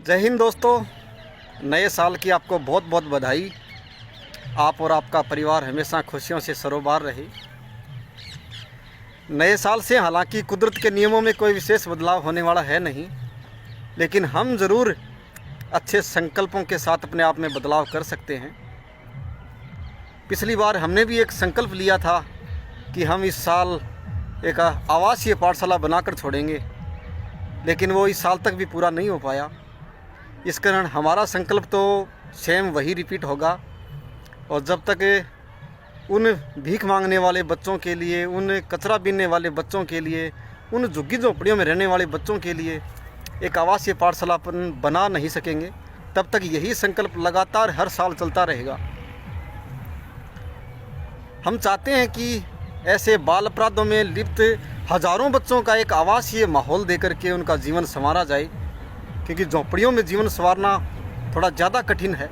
जय हिंद दोस्तों, नए साल की आपको बहुत बहुत बधाई। आप और आपका परिवार हमेशा खुशियों से सरोबार रहे। नए साल से हालांकि कुदरत के नियमों में कोई विशेष बदलाव होने वाला है नहीं, लेकिन हम ज़रूर अच्छे संकल्पों के साथ अपने आप में बदलाव कर सकते हैं। पिछली बार हमने भी एक संकल्प लिया था कि हम इस साल एक आवासीय पाठशाला बनाकर छोड़ेंगे, लेकिन वो इस साल तक भी पूरा नहीं हो पाया। इस कारण हमारा संकल्प तो सेम वही रिपीट होगा, और जब तक उन भीख मांगने वाले बच्चों के लिए, उन कचरा बीनने वाले बच्चों के लिए, उन झुग्गी झोंपड़ियों में रहने वाले बच्चों के लिए एक आवासीय पाठशाला बना नहीं सकेंगे, तब तक यही संकल्प लगातार हर साल चलता रहेगा। हम चाहते हैं कि ऐसे बाल अपराधों में लिप्त हज़ारों बच्चों का एक आवासीय माहौल देकर के उनका जीवन संवारा जाए, क्योंकि झोंपड़ियों में जीवन संवारना थोड़ा ज़्यादा कठिन है।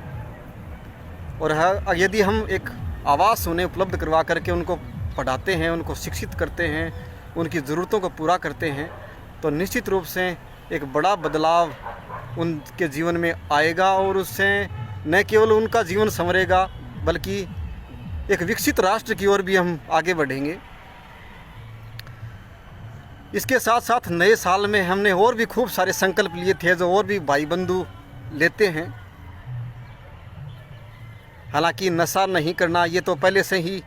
और यदि हम एक आवास उन्हें उपलब्ध करवा करके उनको पढ़ाते हैं, उनको शिक्षित करते हैं, उनकी ज़रूरतों को पूरा करते हैं, तो निश्चित रूप से एक बड़ा बदलाव उनके जीवन में आएगा, और उससे न केवल उनका जीवन संवरेगा बल्कि एक विकसित राष्ट्र की ओर भी हम आगे बढ़ेंगे। इसके साथ साथ नए साल में हमने और भी खूब सारे संकल्प लिए थे, जो और भी भाई बंधु लेते हैं। हालांकि नशा नहीं करना ये तो पहले से ही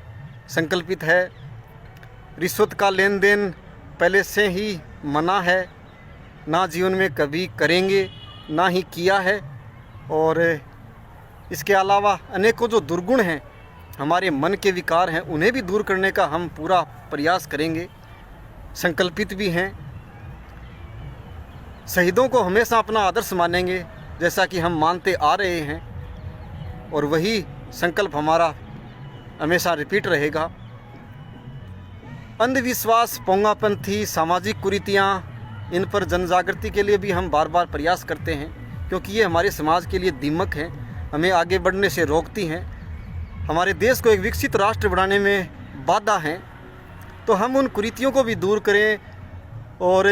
संकल्पित है, रिश्वत का लेन देन पहले से ही मना है, ना जीवन में कभी करेंगे, ना ही किया है। और इसके अलावा अनेकों जो दुर्गुण हैं, हमारे मन के विकार हैं, उन्हें भी दूर करने का हम पूरा प्रयास करेंगे, संकल्पित भी हैं। शहीदों को हमेशा अपना आदर्श मानेंगे, जैसा कि हम मानते आ रहे हैं, और वही संकल्प हमारा हमेशा रिपीट रहेगा। अंधविश्वास, पोंगापंथी, सामाजिक कुरीतियाँ, इन पर जन जागृति के लिए भी हम बार बार प्रयास करते हैं, क्योंकि ये हमारे समाज के लिए दीमक हैं, हमें आगे बढ़ने से रोकती हैं, हमारे देश को एक विकसित राष्ट्र बनाने में बाधा हैं। तो हम उन कुरीतियों को भी दूर करें, और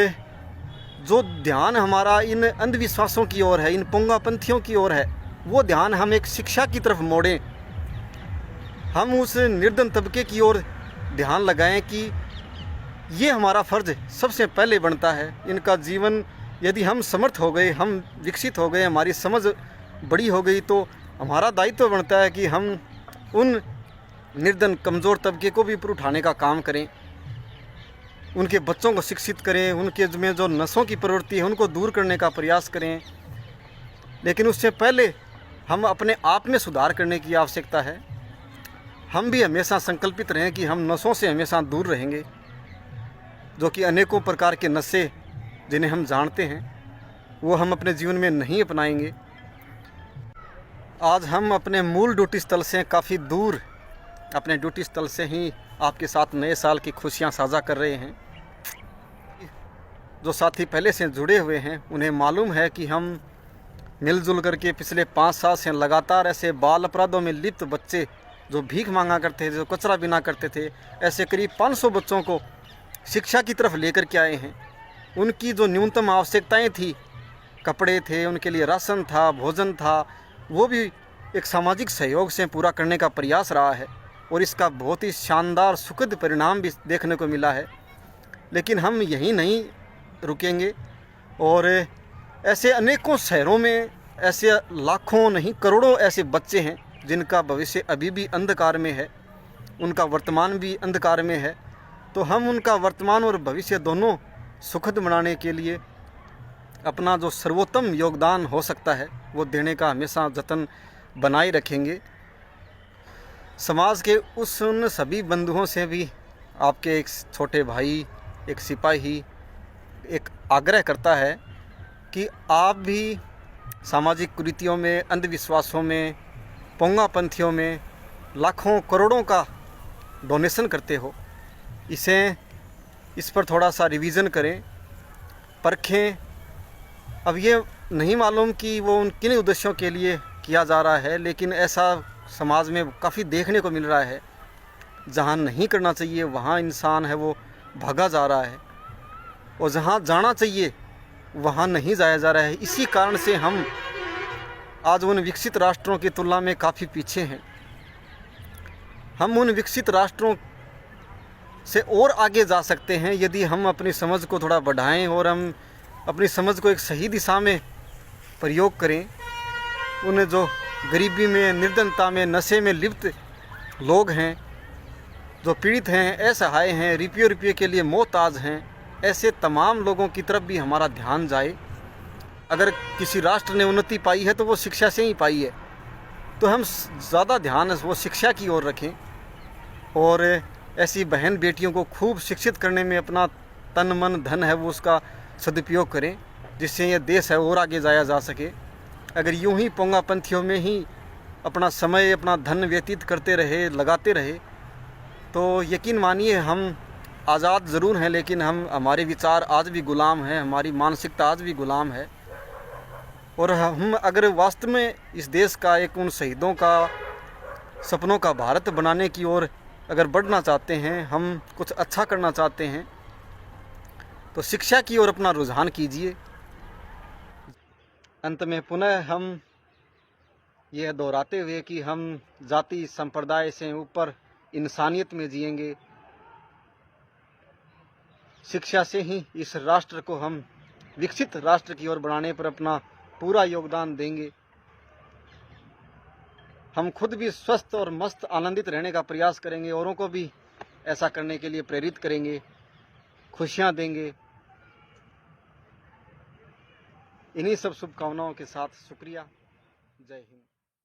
जो ध्यान हमारा इन अंधविश्वासों की ओर है, इन पोंगापंथियों की ओर है, वो ध्यान हम एक शिक्षा की तरफ मोड़ें। हम उस निर्धन तबके की ओर ध्यान लगाएं कि ये हमारा फ़र्ज़ सबसे पहले बनता है। इनका जीवन यदि हम समर्थ हो गए, हम विकसित हो गए, हमारी समझ बड़ी हो गई, तो हमारा दायित्व बनता है कि हम उन निर्धन कमज़ोर तबके को भी ऊपर उठाने का काम करें, उनके बच्चों को शिक्षित करें, उनके में जो नशों की प्रवृत्ति है उनको दूर करने का प्रयास करें। लेकिन उससे पहले हम अपने आप में सुधार करने की आवश्यकता है। हम भी हमेशा संकल्पित रहें कि हम नशों से हमेशा दूर रहेंगे, जो कि अनेकों प्रकार के नशे जिन्हें हम जानते हैं, वो हम अपने जीवन में नहीं अपनाएंगे। आज हम अपने मूल ड्यूटी स्थल से काफ़ी दूर, अपने ड्यूटी स्थल से ही आपके साथ नए साल की खुशियां साझा कर रहे हैं। जो साथी पहले से जुड़े हुए हैं, उन्हें मालूम है कि हम मिलजुल करके पिछले 5 साल से लगातार ऐसे बाल अपराधों में लिप्त बच्चे, जो भीख मांगा करते थे, जो कचरा बिना करते थे, ऐसे करीब 500 बच्चों को शिक्षा की तरफ लेकर के आए हैं। उनकी जो न्यूनतम आवश्यकताएं थी, कपड़े थे, उनके लिए राशन था, भोजन था, वो भी एक सामाजिक सहयोग से पूरा करने का प्रयास रहा है, और इसका बहुत ही शानदार सुखद परिणाम भी देखने को मिला है। लेकिन हम यहीं नहीं रुकेंगे, और ऐसे अनेकों शहरों में ऐसे लाखों नहीं करोड़ों ऐसे बच्चे हैं जिनका भविष्य अभी भी अंधकार में है, उनका वर्तमान भी अंधकार में है। तो हम उनका वर्तमान और भविष्य दोनों सुखद बनाने के लिए अपना जो सर्वोत्तम योगदान हो सकता है वो देने का हमेशा जतन बनाए रखेंगे। समाज के उन सभी बंधुओं से भी आपके एक छोटे भाई, एक सिपाही, एक आग्रह करता है कि आप भी सामाजिक कुरीतियों में, अंधविश्वासों में, पोंगापंथियों में लाखों करोड़ों का डोनेशन करते हो, इस पर थोड़ा सा रिवीजन करें, परखें। अब ये नहीं मालूम कि वो उन किन उद्देश्यों के लिए किया जा रहा है, लेकिन ऐसा समाज में काफ़ी देखने को मिल रहा है। जहाँ नहीं करना चाहिए वहाँ इंसान है वो भागा जा रहा है, और जहाँ जाना चाहिए वहाँ नहीं जाया जा रहा है। इसी कारण से हम आज उन विकसित राष्ट्रों की तुलना में काफ़ी पीछे हैं। हम उन विकसित राष्ट्रों से और आगे जा सकते हैं यदि हम अपनी समझ को थोड़ा बढ़ाएं और हम अपनी समझ को एक सही दिशा में प्रयोग करें। उन जो गरीबी में, निर्धनता में, नशे में लिप्त लोग हैं, जो पीड़ित हैं, असहाय हैं, रुपये रुपये के लिए मोहताज हैं, ऐसे तमाम लोगों की तरफ भी हमारा ध्यान जाए। अगर किसी राष्ट्र ने उन्नति पाई है तो वो शिक्षा से ही पाई है, तो हम ज़्यादा ध्यान वो शिक्षा की ओर रखें और ऐसी बहन बेटियों को खूब शिक्षित करने में अपना तन मन धन है वो उसका सदुपयोग करें, जिससे यह देश है और आगे जाया जा सके। अगर यूं ही पोंगापंथियों में ही अपना समय, अपना धन व्यतीत करते रहे, लगाते रहे, तो यकीन मानिए हम आज़ाद ज़रूर हैं, लेकिन हमारे विचार आज भी गुलाम हैं, हमारी मानसिकता आज भी गुलाम है। और हम अगर वास्तव में इस देश का, एक उन शहीदों का, सपनों का भारत बनाने की ओर अगर बढ़ना चाहते हैं, हम कुछ अच्छा करना चाहते हैं, तो शिक्षा की ओर अपना रुझान कीजिए। अंत में पुनः हम यह दोहराते हुए कि हम जाति संप्रदाय से ऊपर इंसानियत में जिएंगे, शिक्षा से ही इस राष्ट्र को हम विकसित राष्ट्र की ओर बढ़ाने पर अपना पूरा योगदान देंगे। हम खुद भी स्वस्थ और मस्त आनंदित रहने का प्रयास करेंगे, औरों को भी ऐसा करने के लिए प्रेरित करेंगे, खुशियां देंगे। इन्हीं सब शुभकामनाओं के साथ शुक्रिया। जय हिंद।